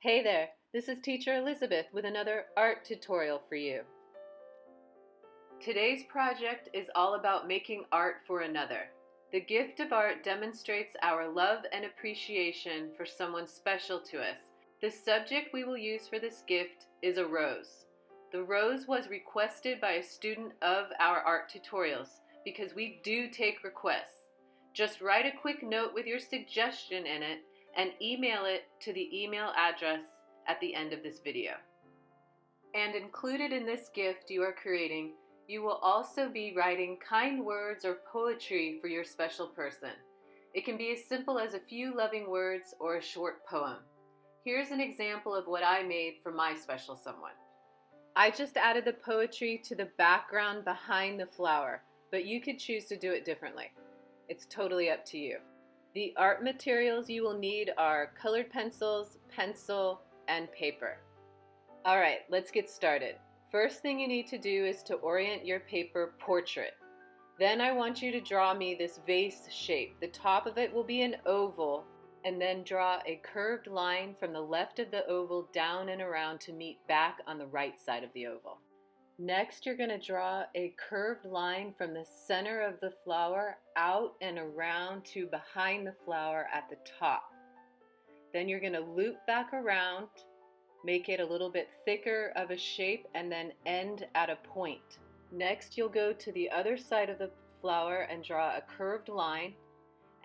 Hey there, this is Teacher Elizabeth with another art tutorial for you. Today's project is all about making art for another. The gift of art demonstrates our love and appreciation for someone special to us. The subject we will use for this gift is a rose. The rose was requested by a student of our art tutorials because we do take requests. Just write a quick note with your suggestion in it and email it to the email address at the end of this video. And included in this gift you are creating, you will also be writing kind words or poetry for your special person. It can be as simple as a few loving words or a short poem. Here's an example of what I made for my special someone. I just added the poetry to the background behind the flower, but you could choose to do it differently. It's totally up to you. The art materials you will need are colored pencils, pencil, and paper. All right, let's get started. First thing you need to do is to orient your paper portrait. Then I want you to draw me this vase shape. The top of it will be an oval, and then draw a curved line from the left of the oval down and around to meet back on the right side of the oval. Next, you're going to draw a curved line from the center of the flower out and around to behind the flower at the top. Then you're going to loop back around, make it a little bit thicker of a shape, and then end at a point. Next, you'll go to the other side of the flower and draw a curved line,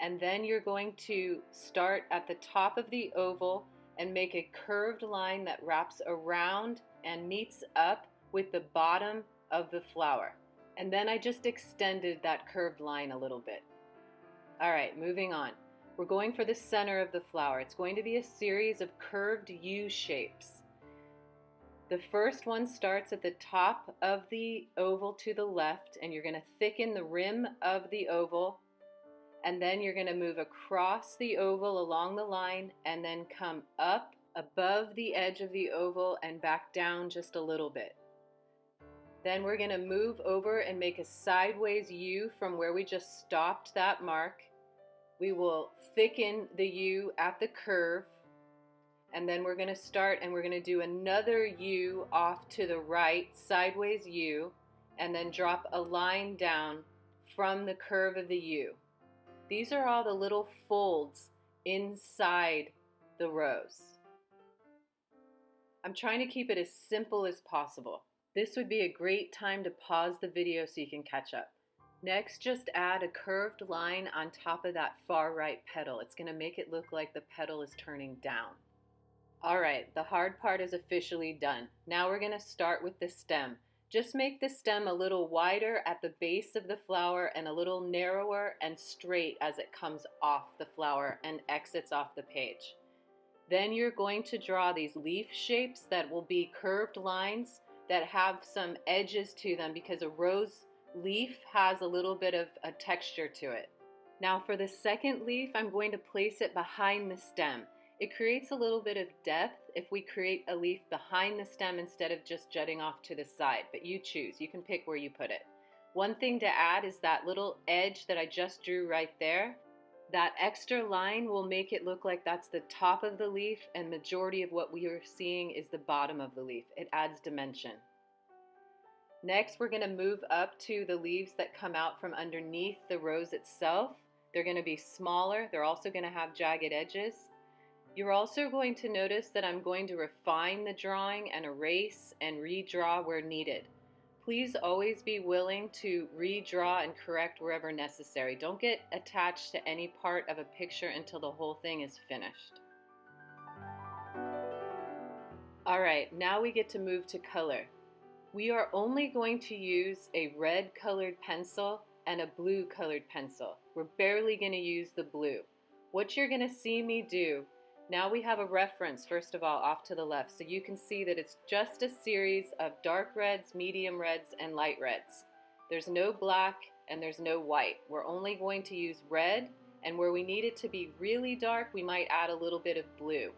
and then you're going to start at the top of the oval and make a curved line that wraps around and meets up with the bottom of the flower. And then I just extended that curved line a little bit. All right, moving on. We're going for the center of the flower. It's going to be a series of curved U shapes. The first one starts at the top of the oval to the left, and you're going to thicken the rim of the oval, and then you're going to move across the oval along the line and then come up above the edge of the oval and back down just a little bit. Then we're going to move over and make a sideways U from where we just stopped that mark. We will thicken the U at the curve, and then we're going to start and we're going to do another U off to the right, sideways U, and then drop a line down from the curve of the U. These are all the little folds inside the rose. I'm trying to keep it as simple as possible. This would be a great time to pause the video so you can catch up. Next, just add a curved line on top of that far right petal. It's going to make it look like the petal is turning down. All right, the hard part is officially done. Now we're going to start with the stem. Just make the stem a little wider at the base of the flower and a little narrower and straight as it comes off the flower and exits off the page. Then you're going to draw these leaf shapes that will be curved lines that have some edges to them because a rose leaf has a little bit of a texture to it. Now for the second leaf, I'm going to place it behind the stem. It creates a little bit of depth if we create a leaf behind the stem instead of just jutting off to the side, but you choose. You can pick where you put it. One thing to add is that little edge that I just drew right there. That extra line will make it look like that's the top of the leaf, and majority of what we are seeing is the bottom of the leaf. It adds dimension. Next, we're going to move up to the leaves that come out from underneath the rose itself. They're going to be smaller. They're also going to have jagged edges. You're also going to notice that I'm going to refine the drawing and erase and redraw where needed. Please always be willing to redraw and correct wherever necessary. Don't get attached to any part of a picture until the whole thing is finished. All right, now we get to move to color. We are only going to use a red colored pencil and a blue colored pencil. We're barely going to use the blue. What you're going to see me do, now we have a reference, first of all, off to the left, so you can see that it's just a series of dark reds, medium reds, and light reds. There's no black and there's no white. We're only going to use red, and where we need it to be really dark, we might add a little bit of blue.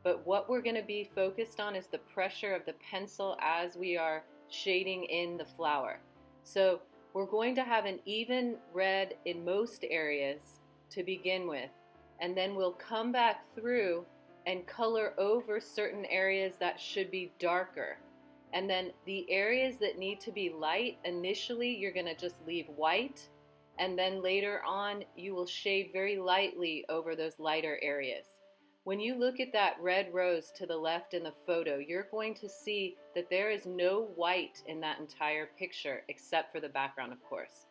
But what we're going to be focused on is the pressure of the pencil as we are shading in the flower. So we're going to have an even red in most areas to begin with, and then we'll come back through and color over certain areas that should be darker. And then the areas that need to be light, initially you're going to just leave white, and then later on you will shade very lightly over those lighter areas. When you look at that red rose to the left in the photo, you're going to see that there is no white in that entire picture except for the background, of course.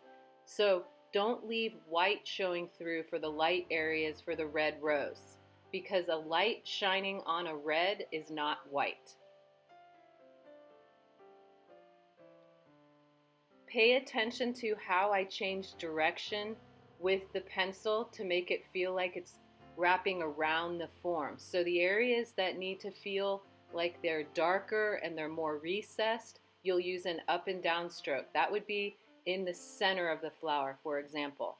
So don't leave white showing through for the light areas for the red rose, because a light shining on a red is not white. Pay attention to how I change direction with the pencil to make it feel like it's wrapping around the form. So the areas that need to feel like they're darker and they're more recessed, you'll use an up and down stroke. That would be in the center of the flower, for example.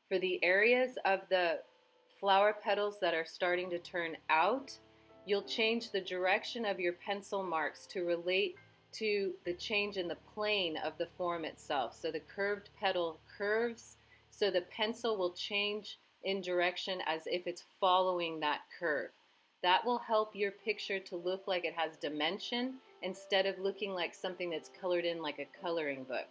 For the areas of the flower petals that are starting to turn out, you'll change the direction of your pencil marks to relate to the change in the plane of the form itself. So the curved petal curves, so the pencil will change in direction as if it's following that curve. That will help your picture to look like it has dimension instead of looking like something that's colored in like a coloring book.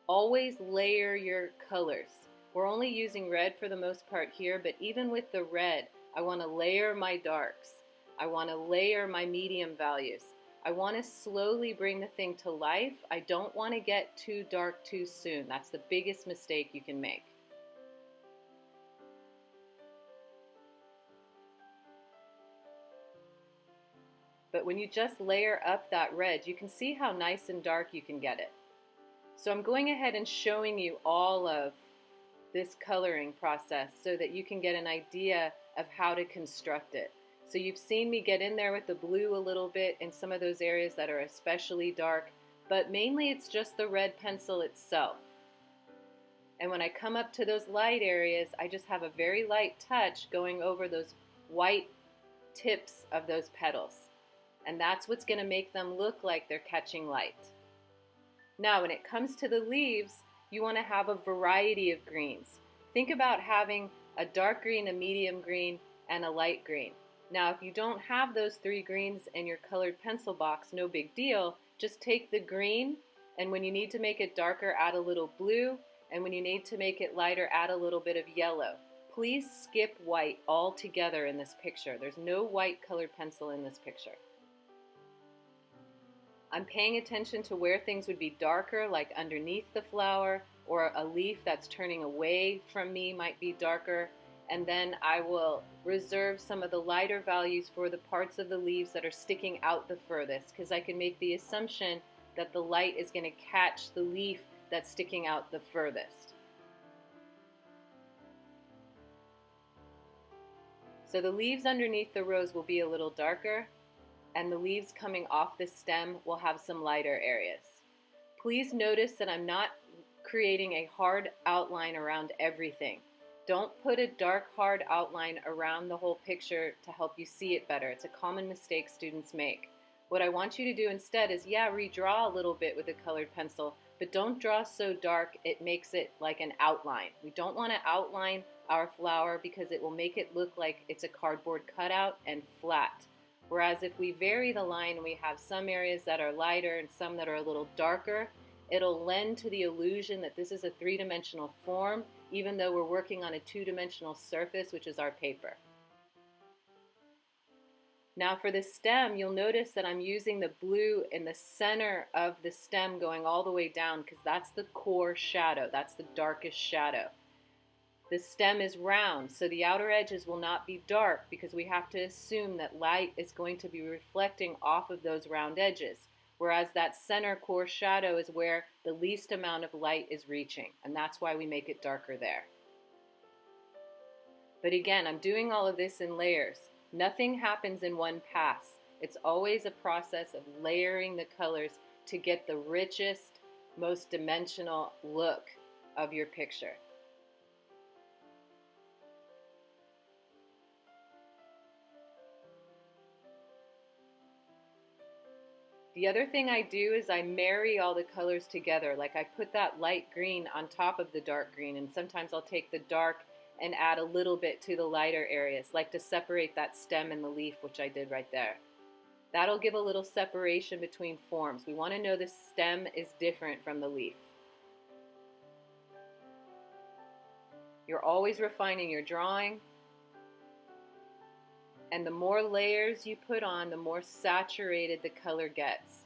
Always layer your colors. We're only using red for the most part here, but even with the red, I want to layer my darks. I want to layer my medium values. I want to slowly bring the thing to life. I don't want to get too dark too soon. That's the biggest mistake you can make. But when you just layer up that red, you can see how nice and dark you can get it. So I'm going ahead and showing you all of this coloring process so that you can get an idea of how to construct it. So you've seen me get in there with the blue a little bit in some of those areas that are especially dark, but mainly it's just the red pencil itself. And when I come up to those light areas, I just have a very light touch going over those white tips of those petals. And that's what's going to make them look like they're catching light. Now, when it comes to the leaves, you want to have a variety of greens. Think about having a dark green, a medium green, and a light green. Now, if you don't have those three greens in your colored pencil box, no big deal. Just take the green, and when you need to make it darker, add a little blue, and when you need to make it lighter, add a little bit of yellow. Please skip white altogether in this picture. There's no white colored pencil in this picture. I'm paying attention to where things would be darker, like underneath the flower, or a leaf that's turning away from me might be darker. And then I will reserve some of the lighter values for the parts of the leaves that are sticking out the furthest, because I can make the assumption that the light is going to catch the leaf that's sticking out the furthest. So the leaves underneath the rose will be a little darker, and the leaves coming off the stem will have some lighter areas. Please notice that I'm not creating a hard outline around everything. Don't put a dark, hard outline around the whole picture to help you see it better. It's a common mistake students make. What I want you to do instead is, redraw a little bit with a colored pencil, but don't draw so dark it makes it like an outline. We don't want to outline our flower because it will make it look like it's a cardboard cutout and flat. Whereas if we vary the line and we have some areas that are lighter and some that are a little darker, it'll lend to the illusion that this is a three-dimensional form, even though we're working on a two-dimensional surface, which is our paper. Now for the stem, you'll notice that I'm using the blue in the center of the stem going all the way down because that's the core shadow, that's the darkest shadow. The stem is round, so the outer edges will not be dark because we have to assume that light is going to be reflecting off of those round edges, whereas that center core shadow is where the least amount of light is reaching, and that's why we make it darker there. But again, I'm doing all of this in layers. Nothing happens in one pass. It's always a process of layering the colors to get the richest, most dimensional look of your picture. The other thing I do is I marry all the colors together. Like I put that light green on top of the dark green, and sometimes I'll take the dark and add a little bit to the lighter areas, like to separate that stem and the leaf, which I did right there. That'll give a little separation between forms. We want to know the stem is different from the leaf. You're always refining your drawing. And the more layers you put on, the more saturated the color gets.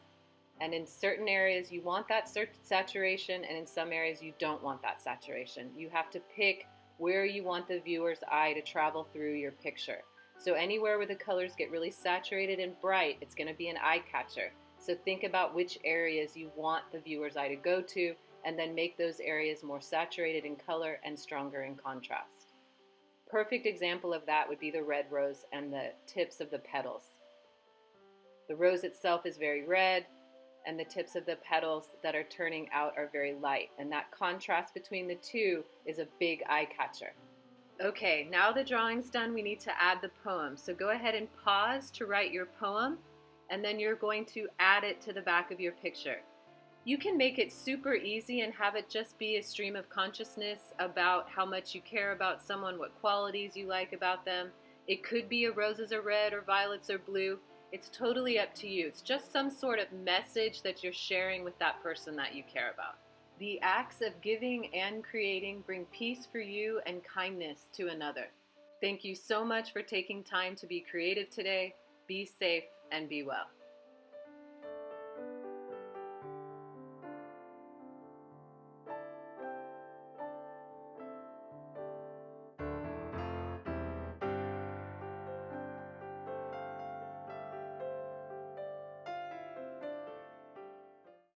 And in certain areas you want that saturation, and in some areas you don't want that saturation. You have to pick where you want the viewer's eye to travel through your picture. So anywhere where the colors get really saturated and bright, it's going to be an eye catcher. So think about which areas you want the viewer's eye to go to, and then make those areas more saturated in color and stronger in contrast. Perfect example of that would be the red rose and the tips of the petals. The rose itself is very red, and the tips of the petals that are turning out are very light. And that contrast between the two is a big eye catcher. Okay, now the drawing's done, we need to add the poem. So go ahead and pause to write your poem, and then you're going to add it to the back of your picture. You can make it super easy and have it just be a stream of consciousness about how much you care about someone, what qualities you like about them. It could be a roses are red or violets are blue. It's totally up to you. It's just some sort of message that you're sharing with that person that you care about. The acts of giving and creating bring peace for you and kindness to another. Thank you so much for taking time to be creative today. Be safe and be well.